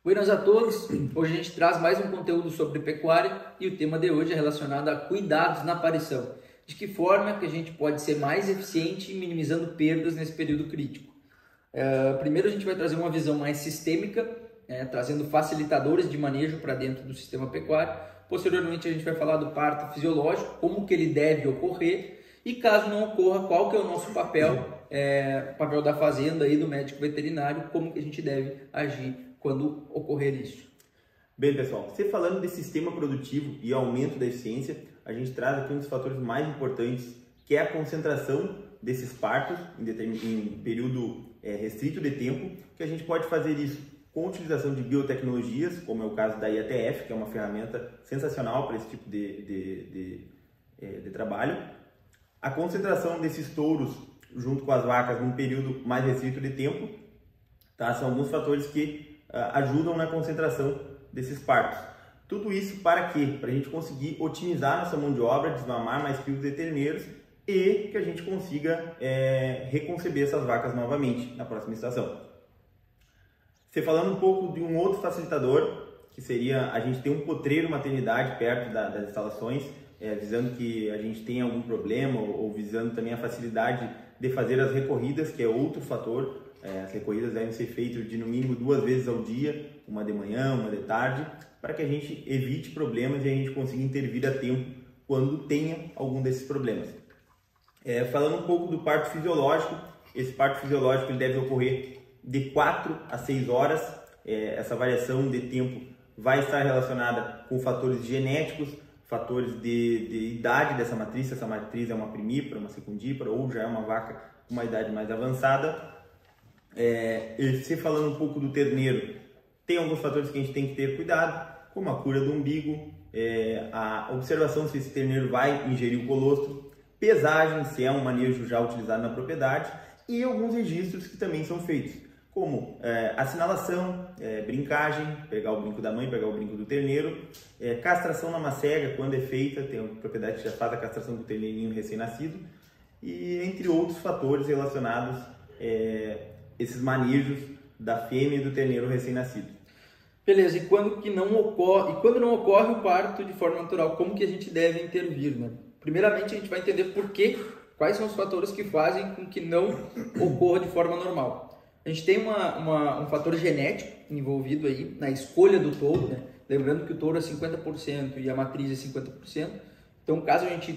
Buenas a todos! Hoje a gente traz mais um conteúdo sobre pecuária e o tema de hoje é relacionado a cuidados na aparição. De que forma que a gente pode ser mais eficiente minimizando perdas nesse período crítico. Primeiro a gente vai trazer uma visão mais sistêmica, trazendo facilitadores de manejo para dentro do sistema pecuário. Posteriormente a gente vai falar do parto fisiológico, como que ele deve ocorrer e caso não ocorra, qual que é o nosso papel, papel da fazenda e do médico veterinário, como que a gente deve agir quando ocorrer isso. Bem, pessoal, você falando de sistema produtivo e aumento da eficiência, a gente traz aqui um dos fatores mais importantes, que é a concentração desses partos em período restrito de tempo, que a gente pode fazer isso com a utilização de biotecnologias, como é o caso da IATF, que é uma ferramenta sensacional para esse tipo de trabalho. A concentração desses touros junto com as vacas num período mais restrito de tempo, tá? São alguns fatores que ajudam na concentração desses partos. Tudo isso para quê? Para a gente conseguir otimizar nossa mão de obra, desmamar mais quilos de terneiros e que a gente consiga reconceber essas vacas novamente na próxima estação. Você falando um pouco de um outro facilitador, que seria a gente ter um potreiro maternidade perto das instalações, visando que a gente tenha algum problema ou visando também a facilidade de fazer as recorridas, que é outro fator. As recorridas devem ser feitas de no mínimo 2 vezes ao dia, uma de manhã, uma de tarde, para que a gente evite problemas e a gente consiga intervir a tempo quando tenha algum desses problemas. Falando um pouco do parto fisiológico, esse parto fisiológico ele deve ocorrer de 4 a 6 horas. Essa variação de tempo vai estar relacionada com fatores genéticos, fatores de idade dessa matriz, se essa matriz é uma primípara, uma secundípara ou já é uma vaca com uma idade mais avançada. Se falando um pouco do terneiro, tem alguns fatores que a gente tem que ter cuidado, como a cura do umbigo, a observação se esse terneiro vai ingerir o colostro, pesagem, se é um manejo já utilizado na propriedade e alguns registros que também são feitos, como assinalação, brincagem, pegar o brinco da mãe, pegar o brinco do terneiro, castração na macega, quando é feita, tem uma propriedade que já faz a castração do terneirinho recém-nascido, e entre outros fatores relacionados esses manejos da fêmea e do terneiro recém-nascido. Beleza, e quando não ocorre o parto de forma natural, como que a gente deve intervir, né? Primeiramente a gente vai entender quais são os fatores que fazem com que não ocorra de forma normal. A gente tem um fator genético envolvido aí na escolha do touro, né? Lembrando que o touro é 50% e a matriz é 50%. Então, caso a gente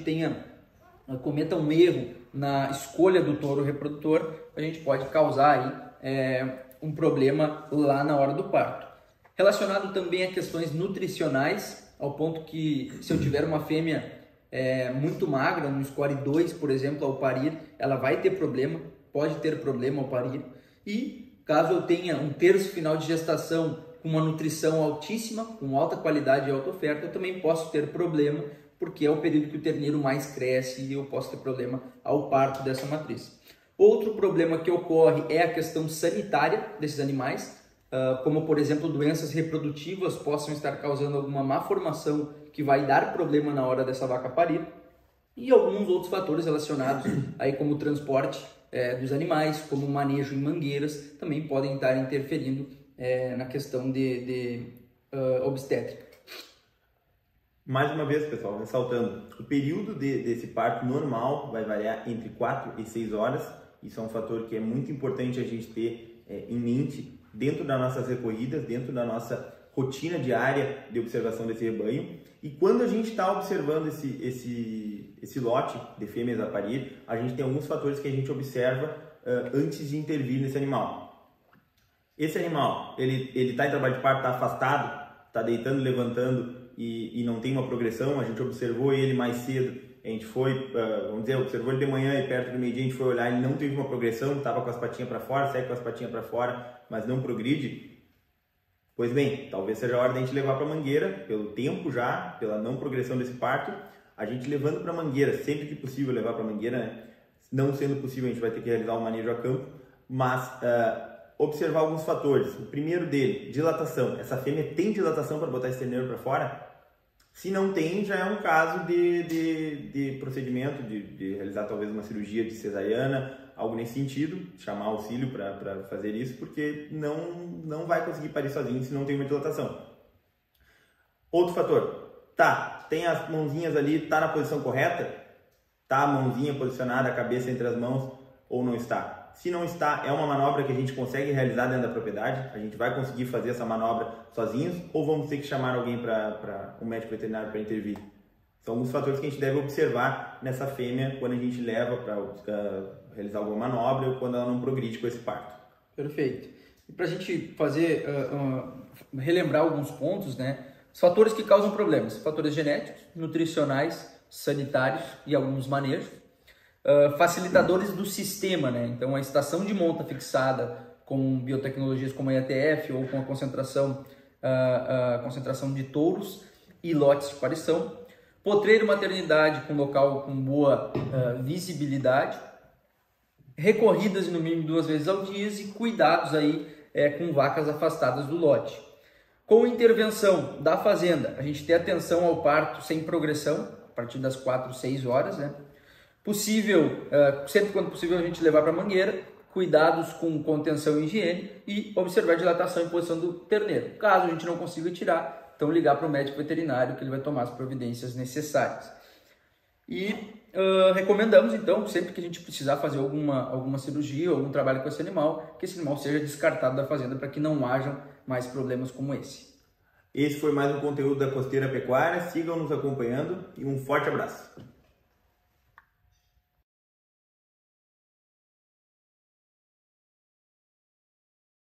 cometa um erro na escolha do touro reprodutor, a gente pode causar aí, um problema lá na hora do parto. Relacionado também a questões nutricionais, ao ponto que se eu tiver uma fêmea muito magra, no score 2, por exemplo, ao parir, ela vai ter problema, pode ter problema ao parir. E caso eu tenha um terço final de gestação com uma nutrição altíssima, com alta qualidade e alta oferta, eu também posso ter problema, porque é o período que o terneiro mais cresce e eu posso ter problema ao parto dessa matriz. Outro problema que ocorre é a questão sanitária desses animais, como por exemplo doenças reprodutivas possam estar causando alguma má formação que vai dar problema na hora dessa vaca parir, e alguns outros fatores relacionados aí como o transporte dos animais, como o manejo em mangueiras, também podem estar interferindo na questão de obstétrica. Mais uma vez, pessoal, ressaltando, o período desse parto normal vai variar entre 4 e 6 horas. Isso é um fator que é muito importante a gente ter em mente dentro das nossas recorridas, dentro da nossa rotina diária de observação desse rebanho. E quando a gente está observando esse lote de fêmeas a parir, a gente tem alguns fatores que a gente observa antes de intervir nesse animal. Esse animal, ele está em trabalho de parto, está afastado, está deitando, levantando, e não tem uma progressão. A gente observou ele mais cedo, a gente foi, observou ele de manhã e perto do meio-dia a gente foi olhar, ele não teve uma progressão, estava com as patinhas para fora, segue com as patinhas para fora, mas não progride. Pois bem, talvez seja a hora de a gente levar para a mangueira, pelo tempo já, pela não progressão desse parto, a gente levando para a mangueira, sempre que possível levar para a mangueira, né? Não sendo possível a gente vai ter que realizar o manejo a campo, mas observar alguns fatores. O primeiro dele, dilatação. Essa fêmea tem dilatação para botar esse terneiro para fora? Se não tem, já é um caso de procedimento, de realizar talvez uma cirurgia de cesariana algo nesse sentido, chamar auxílio para fazer isso, porque não vai conseguir parir sozinho se não tem uma dilatação. Outro fator, tem as mãozinhas ali, tá na posição correta? Tá a mãozinha posicionada, a cabeça entre as mãos ou não está? Se não está, é uma manobra que a gente consegue realizar dentro da propriedade? A gente vai conseguir fazer essa manobra sozinhos ou vamos ter que chamar alguém para um médico veterinário para intervir? São alguns fatores que a gente deve observar nessa fêmea quando a gente leva para realizar alguma manobra ou quando ela não progride com esse parto. Perfeito. E para a gente fazer, relembrar alguns pontos, né? Os fatores que causam problemas, fatores genéticos, nutricionais, sanitários e alguns manejos. Facilitadores do sistema, né? Então a estação de monta fixada com biotecnologias como a ETF ou com a concentração de touros e lotes de parição, potreiro maternidade com local com boa visibilidade, recorridas no mínimo 2 vezes ao dia e cuidados aí com vacas afastadas do lote. Com intervenção da fazenda, a gente tem atenção ao parto sem progressão, a partir das 4, 6 horas, né? Possível, sempre quando possível a gente levar para a mangueira, cuidados com contenção e higiene e observar a dilatação e posição do terneiro. Caso a gente não consiga tirar, então ligar para o médico veterinário que ele vai tomar as providências necessárias. E recomendamos então, sempre que a gente precisar fazer alguma cirurgia ou algum trabalho com esse animal, que esse animal seja descartado da fazenda para que não hajam mais problemas como esse. Esse foi mais um conteúdo da Costeira Pecuária, sigam nos acompanhando e um forte abraço.